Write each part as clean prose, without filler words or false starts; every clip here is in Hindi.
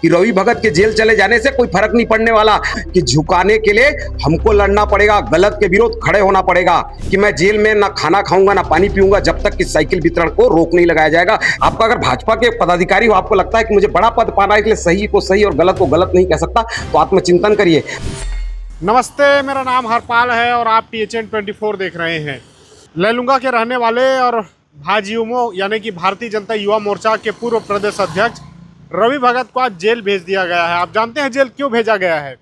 कि रवि भगत के जेल चले जाने से कोई फर्क नहीं पड़ने वाला, कि झुकाने के लिए हमको लड़ना पड़ेगा, गलत के विरोध खड़े होना पड़ेगा, कि मैं जेल में ना खाना खाऊंगा ना पानी पीऊंगा जब तक कि साइकिल वितरण को रोक नहीं लगाया जाएगा। आपका अगर भाजपा के पदाधिकारी हो, आपको लगता है कि मुझे बड़ा पद पाना है इसलिए सही को सही और गलत को गलत नहीं कह सकता, तो आत्मचिंतन करिए। नमस्ते, मेरा नाम हरपाल है और आप THN 24 देख रहे हैं। लैलूंगा के रहने वाले और भाजयुमो यानी कि भारतीय जनता युवा मोर्चा के पूर्व प्रदेश अध्यक्ष रवि भगत को आज जेल भेज दिया गया है। आप जानते हैं जेल क्यों भेजा गया है?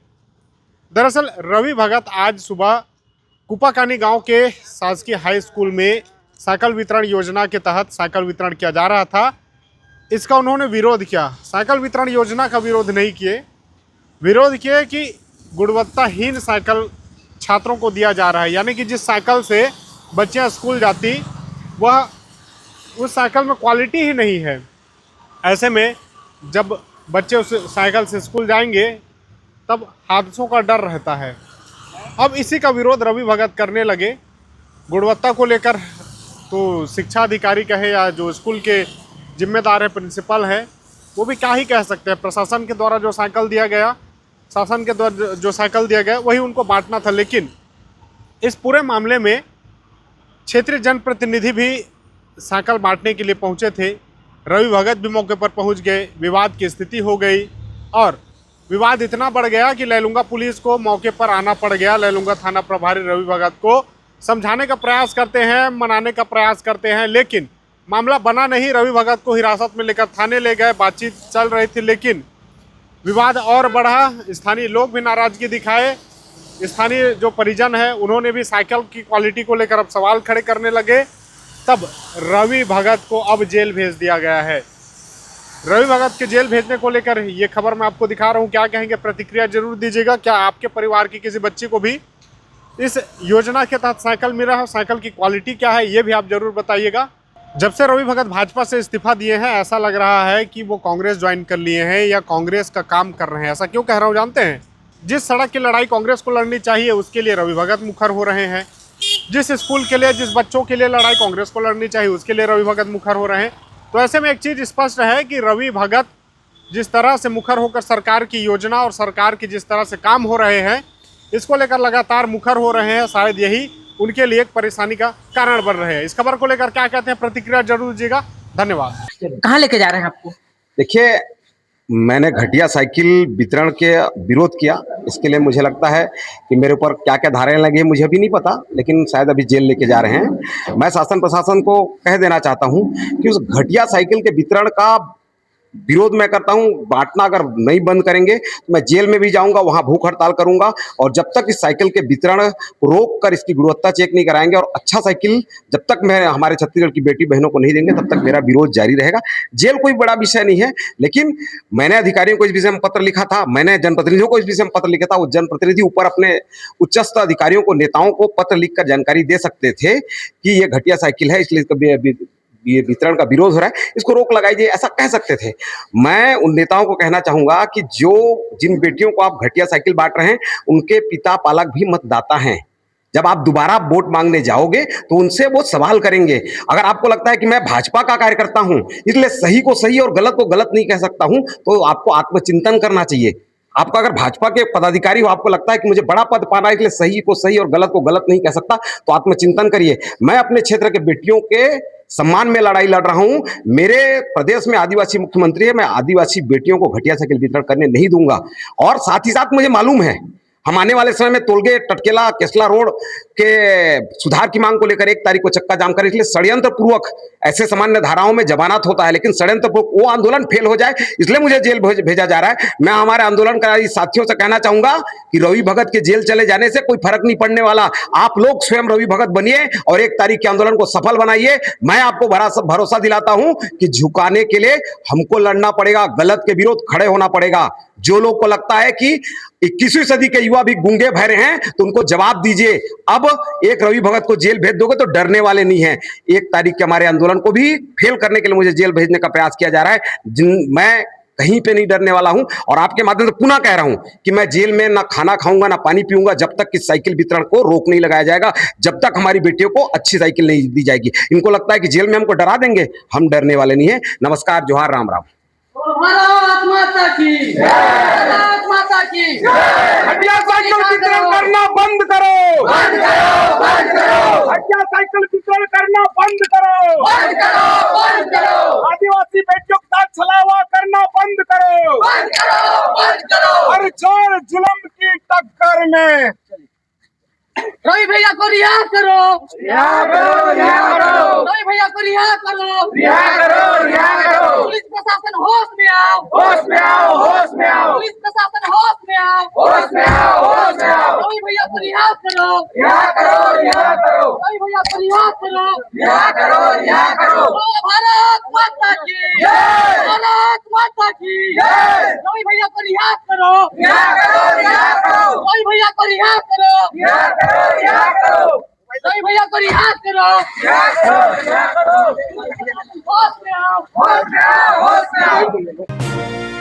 दरअसल रवि भगत आज सुबह कुपाकानी गांव के शासकीय हाई स्कूल में साइकिल वितरण योजना के तहत साइकिल वितरण किया जा रहा था। इसका उन्होंने विरोध किया। साइकिल वितरण योजना का विरोध नहीं किए, विरोध किए कि गुणवत्ताहीन साइकिल छात्रों को दिया जा रहा है, यानी कि जिस साइकिल से बच्चियां स्कूल जाती वह उस साइकिल में क्वालिटी ही नहीं है। ऐसे में जब बच्चे उस साइकिल से स्कूल जाएंगे तब हादसों का डर रहता है। अब इसी का विरोध रवि भगत करने लगे। गुणवत्ता को लेकर तो शिक्षा अधिकारी कहे या जो स्कूल के जिम्मेदार है, प्रिंसिपल है, वो भी क्या ही कह सकते हैं। प्रशासन के द्वारा जो साइकिल दिया गया, शासन के द्वारा जो साइकिल दिया गया वही उनको बांटना था। लेकिन इस पूरे मामले में क्षेत्रीय जनप्रतिनिधि भी साइकिल बांटने के लिए पहुंचे थे। रवि भगत भी मौके पर पहुंच गए। विवाद की स्थिति हो गई और विवाद इतना बढ़ गया कि लैलूंगा पुलिस को मौके पर आना पड़ गया। लैलूंगा थाना प्रभारी रवि भगत को समझाने का प्रयास करते हैं, मनाने का प्रयास करते हैं, लेकिन मामला बना नहीं। रवि भगत को हिरासत में लेकर थाने ले गए, बातचीत चल रही थी, लेकिन विवाद और बढ़ा। स्थानीय लोग भी नाराजगी दिखाए। स्थानीय जो परिजन है उन्होंने भी साइकिल की क्वालिटी को लेकर अब सवाल खड़े करने लगे। तब रवि भगत को अब जेल भेज दिया गया है। रवि भगत के जेल भेजने को लेकर ये खबर मैं आपको दिखा रहा हूँ। क्या कहेंगे, प्रतिक्रिया जरूर दीजिएगा। क्या आपके परिवार की किसी बच्ची को भी इस योजना के तहत साइकिल मिला है? साइकिल की क्वालिटी क्या है ये भी आप जरूर बताइएगा। जब से रवि भगत भाजपा से इस्तीफा दिए हैं, ऐसा लग रहा है कि वो कांग्रेस ज्वाइन कर लिए हैं या कांग्रेस का काम कर रहे हैं। ऐसा क्यों कह रहा हूँ जानते हैं? जिस सड़क की लड़ाई कांग्रेस को लड़नी चाहिए उसके लिए रवि भगत मुखर हो रहे हैं। जिस स्कूल के लिए, जिस बच्चों के लिए लड़ाई कांग्रेस को लड़नी चाहिए उसके लिए रवि भगत मुखर हो रहे हैं। तो ऐसे में एक चीज़ स्पष्ट है कि रवि भगत जिस तरह से मुखर होकर सरकार की योजना और सरकार की जिस तरह से काम हो रहे हैं, इसको लेकर लगातार मुखर हो रहे हैं। शायद यही उनके लिए एक परेशानी का कारण बन रहे हैं। इस खबर को लेकर क्या कहते हैं, प्रतिक्रिया जरूर दीजिएगा। धन्यवाद। कहाँ लेके जा रहे हैं आपको? देखिए, मैंने घटिया साइकिल वितरण के विरोध किया। इसके लिए मुझे लगता है कि मेरे ऊपर क्या क्या धाराएं लगी मुझे अभी नहीं पता, लेकिन शायद अभी जेल लेके जा रहे हैं। मैं शासन प्रशासन को कह देना चाहता हूं कि उस घटिया साइकिल के वितरण का विरोध मैं करता हूं। बांटना अगर नहीं बंद करेंगे तो मैं जेल में भी जाऊंगा, वहां भूख हड़ताल करूंगा। और जब तक इस साइकिल के वितरण को रोक कर इसकी गुणवत्ता चेक नहीं कराएंगे और अच्छा साइकिल जब तक मैं हमारे छत्तीसगढ़ की बेटी बहनों को नहीं देंगे तब तक मेरा विरोध जारी रहेगा। जेल कोई बड़ा विषय नहीं है, लेकिन मैंने अधिकारियों को इस विषय में पत्र लिखा था, मैंने जनप्रतिनिधियों को इस विषय में पत्र लिखा था। वो जनप्रतिनिधि ऊपर अपने उच्चस्थ अधिकारियों को, नेताओं को पत्र लिखकर जानकारी दे सकते थे कि ये घटिया साइकिल है, इसलिए ये वितरण का विरोध हो रहा है, इसको रोक लगाइए, ऐसा कह सकते थे। मैं उन नेताओं को कहना चाहूंगा कि जिन बेटियों को आप घटिया साइकिल बांट रहे हैं उनके पिता पालक भी मतदाता हैं। जब आप दोबारा वोट मांगने जाओगे तो उनसे वो सवाल करेंगे। अगर आपको लगता है कि मैं भाजपा का कार्यकर्ता हूं इसलिए सही को सही और गलत को गलत नहीं कह सकता हूं, तो आपको आत्मचिंतन करना चाहिए। आपका अगर भाजपा के पदाधिकारी हो, आपको लगता है कि मुझे बड़ा पद पाना है इसलिए सही को सही और गलत को गलत नहीं कह सकता, तो आत्मचिंतन करिए। मैं अपने क्षेत्र के बेटियों के सम्मान में लड़ाई लड़ रहा हूं। मेरे प्रदेश में आदिवासी मुख्यमंत्री है, मैं आदिवासी बेटियों को घटिया साइकिल वितरण करने नहीं दूंगा। और साथ ही साथ मुझे मालूम है हम आने वाले समय में तोलगे टटकेला केसला रोड के सुधार की मांग को लेकर 1 तारीख को चक्का जाम करें। इसलिए षड्यंत्र पूर्वक ऐसे सामान्य धाराओं में जमानत होता है, लेकिन षड्यंत्र पूर्वक वो आंदोलन फेल हो जाए इसलिए मुझे जेल भेजा जा रहा है। मैं हमारे आंदोलनकारी साथियों से कहना चाहूंगा कि रवि भगत के जेल चले जाने से कोई फर्क नहीं पड़ने वाला। आप लोग स्वयं रवि भगत बनिए और 1 तारीख के आंदोलन को सफल बनाइए। मैं आपको भरोसा दिलाता हूं कि झुकाने के लिए हमको लड़ना पड़ेगा, गलत के विरोध खड़े होना पड़ेगा। जो लोग को लगता है कि 21वीं सदी के युवा भी गूंगे बहरे हैं तो उनको जवाब दीजिए। अब एक रवि भगत को जेल भेज दोगे तो डरने वाले नहीं है। 1 तारीख के हमारे आंदोलन को भी फेल करने के लिए मुझे जेल भेजने का प्रयास किया जा रहा है। मैं कहीं पे नहीं डरने वाला हूं और आपके माध्यम से पुनः कह रहा हूं कि मैं जेल में ना खाना खाऊंगा ना पानी पीऊंगा जब तक कि साइकिल वितरण को रोक नहीं लगाया जाएगा, जब तक हमारी बेटियों को अच्छी साइकिल नहीं दी जाएगी। इनको लगता है कि जेल में हमको डरा देंगे, हम डरने वाले नहीं है। नमस्कार, जोहार, राम राम। भारत माता की भारत माता की घटिया साइकिल वितरण करना बंद करो, बंद करो, बंद करो, घटिया साइकिल वितरण करना बंद करो, बंद करो, बंद करो, आदिवासी बेटियों के साथ छलावा करना बंद करो, बंद करो, बंद करो। हर जोर जुल्म की टक्कर में रवि भैया को रिहा करो, रिहा करो, रिहा करो, रवि भैया को रिहा करो, रिहा करो, रिहा करो, पुलिस प्रशासन होश में आओ, होश में आओ, होश में आओ, पुलिस प्रशासन होश में आओ, होश में आओ, होश में आओ, रवि भैया को रिहा करो, रिहा करो, रिहा करो, रवि भैया को रिहा करो, रिहा करो, रिहा करो, भारत माता की जय, भारत माता की जय, रवि भैया को रिहा करो, रिहा करो, रिहा करो, रवि भैया को रिहा करो, रिहा करो, रिहा करो, रवि भैया को रिहा करो, रिहा करो, रिहा करो, होश में आओ, होश में आओ, होश में आओ।